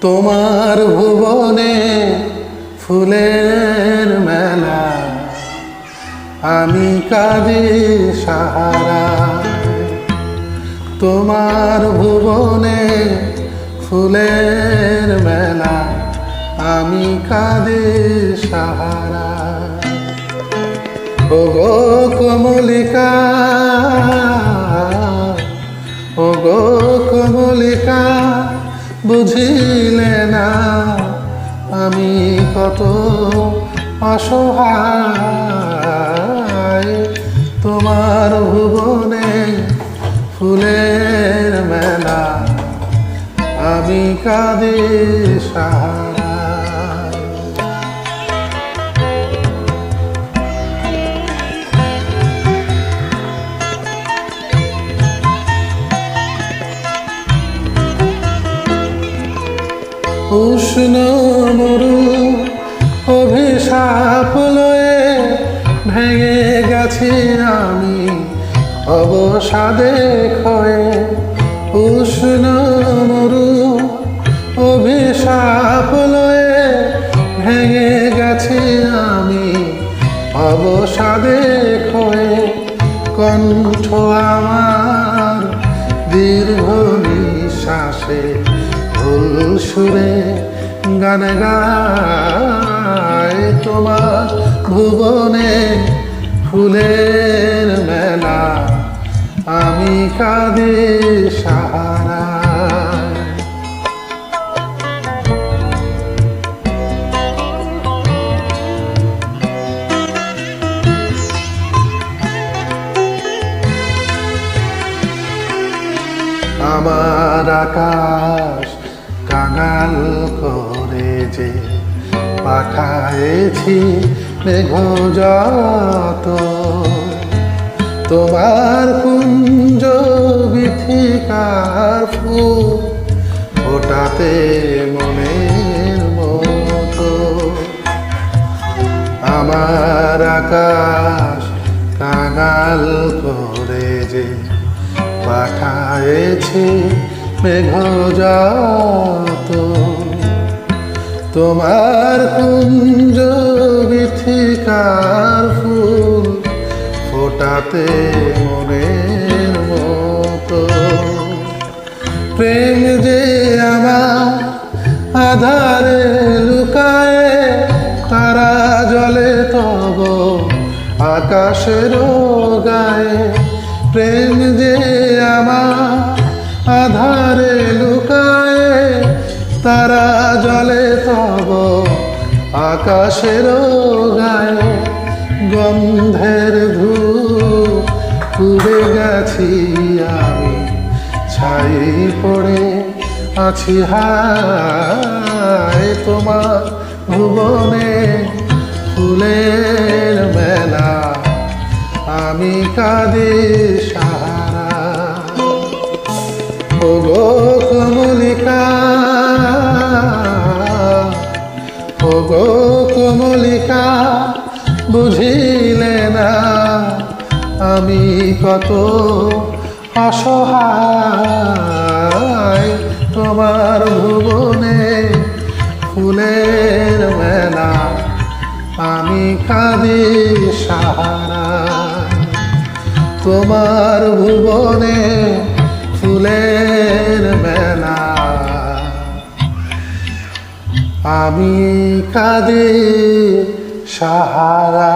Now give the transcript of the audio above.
তোমার ভুবনে ফুলের মেলা, আমি কাঁদি সাহারা। তোমার ভুবনে ফুলের মেলা, আমি কাঁদি সাহারা। ওগো কমলিকা, ওগো কমলিকা, বুঝিলে না আমি কত অসহায়। তোমার ভুবনে ফুলের মেলা, আমি কাঁদি সাহারা। উষ্ণ মরু অভিশাপ লয়ে ভেঙে গেছি আমি অবসাদে ক্ষয়ে। উষ্ণ মরু অভিশাপ লয়ে ভেঙে গেছি আমি অবসাদে ক্ষয়ে। কণ্ঠ আমার দীর্ঘ নিঃশ্বাসে ভুল সুরে গান গায়। তোমার ভুবনে ফুলের মেলা, আমি কাঁদি সাহারা। আমার আকাশ কাঙাল করে যে পাঠায়েছি মেঘযত, তোমার কুঞ্জ বিথিকার ফুল ফোটাতে মনের মতো। আমার আকাশ কাঙাল করে যে পাঠায়েছি মেঘযত, তোমার কুঞ্জ বিথিকার ফুল ফোটাতে মনের মতো। প্রেম যে আমার আধারে লুকায়, তারা জলে তব আকাশের গায়ে। প্রেম যে আমার আধারে লুকায়, তারা জলে তব আকাশের গায়ে। গন্ধের ধূপ পুড়ে গেছি আমি, ছাই পড়ে আছি হায়। তোমার ভুবনে ফুলের মেলা, আমি কাঁদি সাহারা। ওগো কমলিকা, ওগো কমলিকা, বুঝিলে না আমি কত অসহায়। তোমার ভুবনে ফুলের মেলা, আমি কাঁদি সাহারা। তোমার ভুবনে ফুলের মেলা, আমি কাঁদি সাহারা।